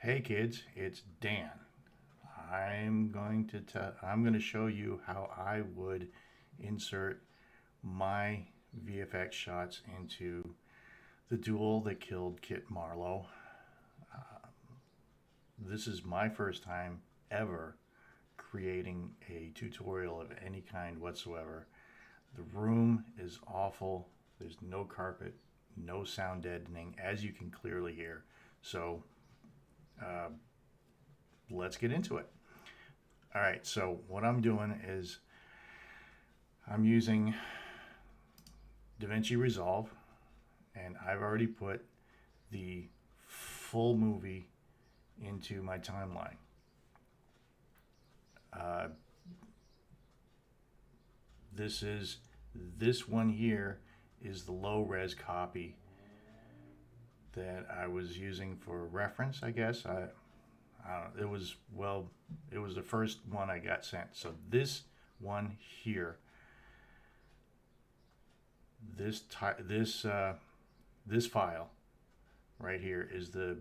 Hey kids, it's Dan. I'm going to show you how I would insert my VFX shots into the duel that killed Kit Marlowe. This is my first time ever creating a tutorial of any kind whatsoever. The room is awful. There's no carpet, no sound deadening, as you can clearly hear. So uh, let's get into it. All right, so what I'm doing is I'm using DaVinci Resolve, and I've already put the full movie into my timeline. Uh, this one here is the low res copy that I was using for reference, I guess. It was the first one I got sent. So this one here, this file right here is the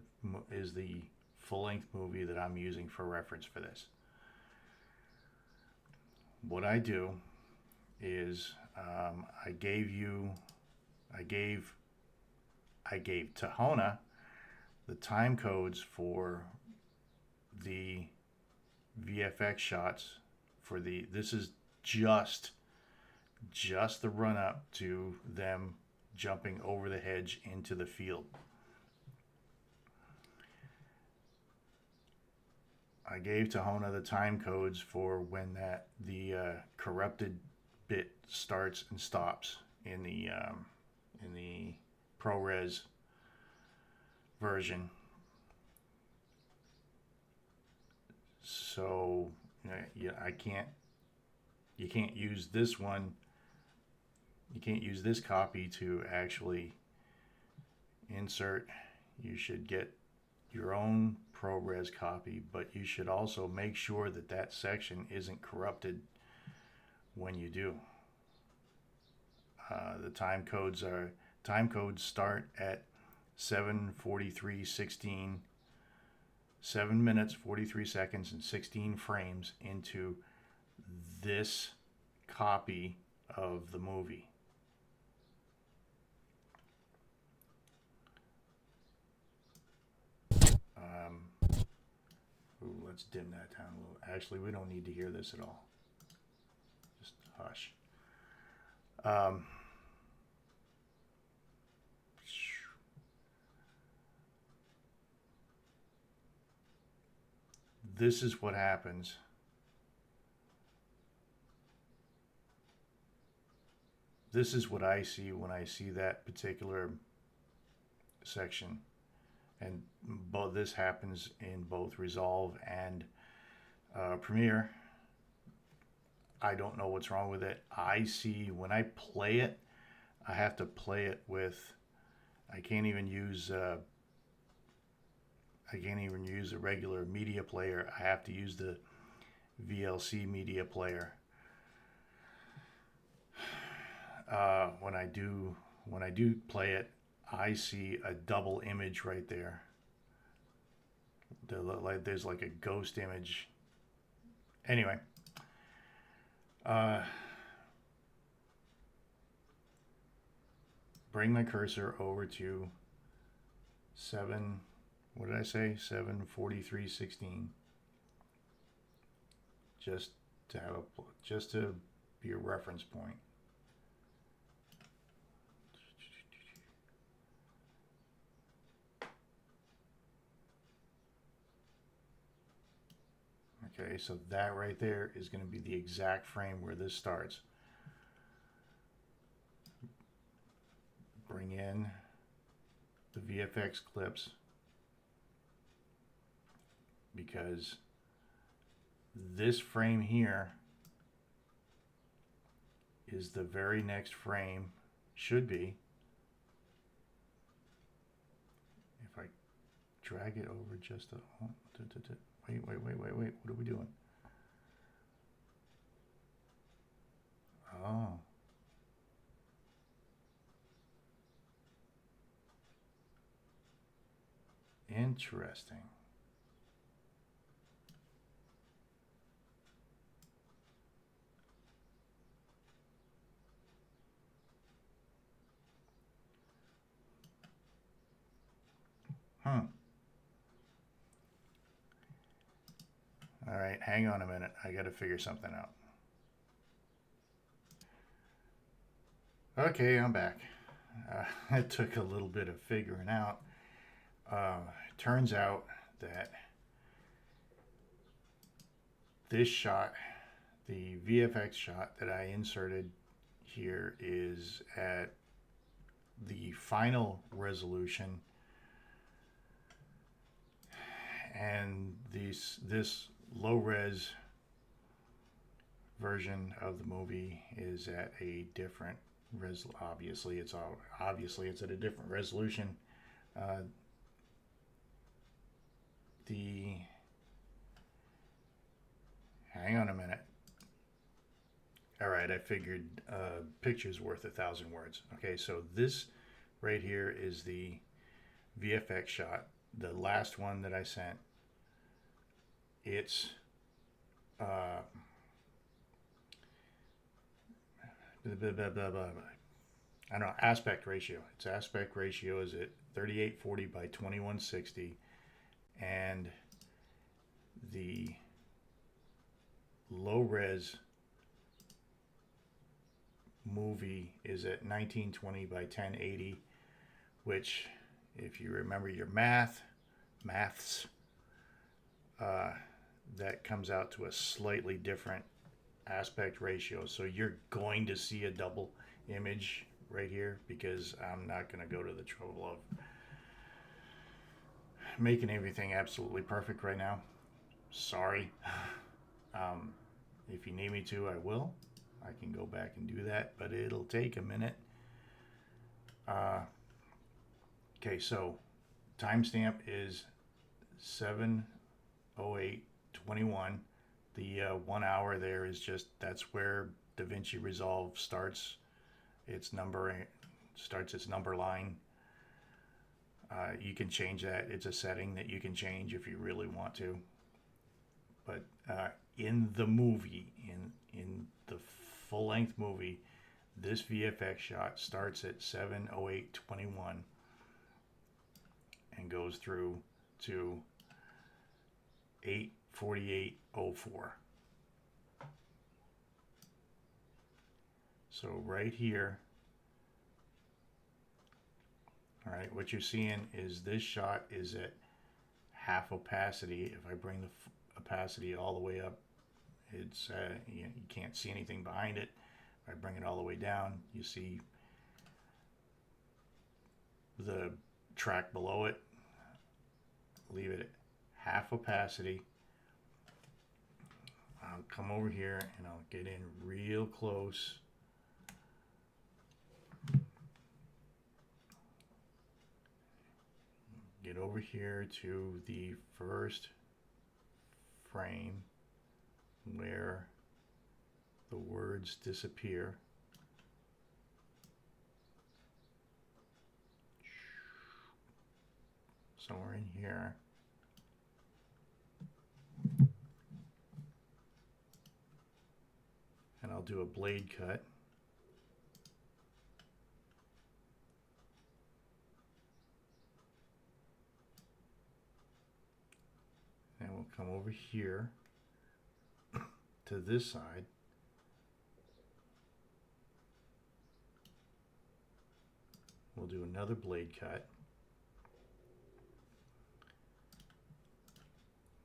full length movie that I'm using for reference for this. What I do is I gave Tahona the time codes for the VFX shots for this is just the run up to them jumping over the hedge into the field. I gave Tahona the time codes for when the corrupted bit starts and stops in the ProRes version. So yeah, you can't use this one. You can't use this copy to actually insert. You should get your own ProRes copy, but you should also make sure that that section isn't corrupted when you do. The time codes start at 7:43:16, 7 minutes 43 seconds and 16 frames into this copy of the movie. Let's dim that down a little. Actually, we don't need to hear this at all. Just hush. This is what happens. This is what I see when I see that particular section. And this happens in both Resolve and Premiere. I don't know what's wrong with it. I see when I play it, I have to play it with. I can't even use a regular media player. I have to use the VLC media player. When I do play it, I see a double image right there. There's like a ghost image. Anyway, bring my cursor over to 7. What did I say? 7:43:16. Just to be a reference point. Okay, so that right there is going to be the exact frame where this starts. Bring in the VFX clips because this frame here is the very next frame, should be. If I drag it over just a... Wait, what are we doing? Oh. Interesting. Hmm. All right, hang on a minute. I got to figure something out. Okay, I'm back. It took a little bit of figuring out. Turns out that this shot, the VFX shot that I inserted here, is at the final resolution, and this low res version of the movie is at a different obviously it's at a different resolution. Uh, the Hang on a minute. All right, I figured picture's worth 1,000 words. Okay, so this right here is the VFX shot, the last one that I sent. It's I don't know, aspect ratio. Its aspect ratio is at 3840 by 2160, and the low res movie is at 1920 by 1080, which, if you remember your maths, that comes out to a slightly different aspect ratio. So you're going to see a double image right here, because I'm not going to go to the trouble of making everything absolutely perfect right now. Sorry. If you need me to, I will. I can go back and do that, but it'll take a minute. Okay, so timestamp is 7:08:21. The 1 hour there is just, that's where DaVinci Resolve starts its number line. You can change that. It's a setting that you can change if you really want to. But in the movie, in the full-length movie, this VFX shot starts at 7:08:21 and goes through to 8:48:04. So right here, all right, what you're seeing is this shot is at half opacity. If I bring the opacity all the way up, it's you can't see anything behind it. If I bring it all the way down, you see the track below it. Leave it at half opacity. I'll come over here and I'll get in real close. Get over here to the first frame where the words disappear. Somewhere in here. And I'll do a blade cut. And we'll come over here to this side. We'll do another blade cut.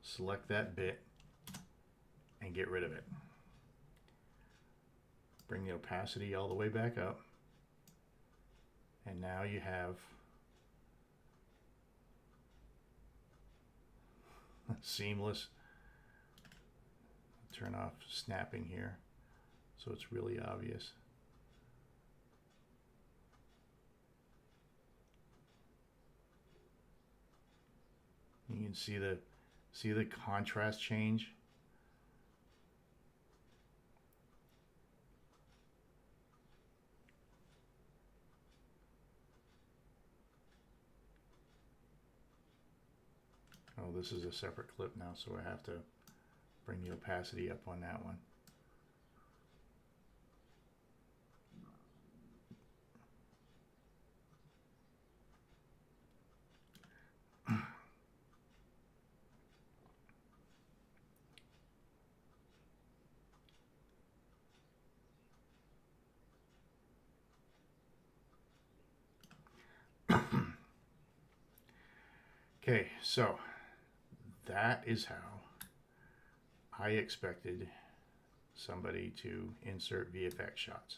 Select that bit and get rid of it. Bring the opacity all the way back up. And now you have seamless. Turn off snapping here so it's really obvious. You can see the contrast change. Oh, this is a separate clip now, so I have to bring the opacity up on that one. Okay, so that is how I expected somebody to insert VFX shots.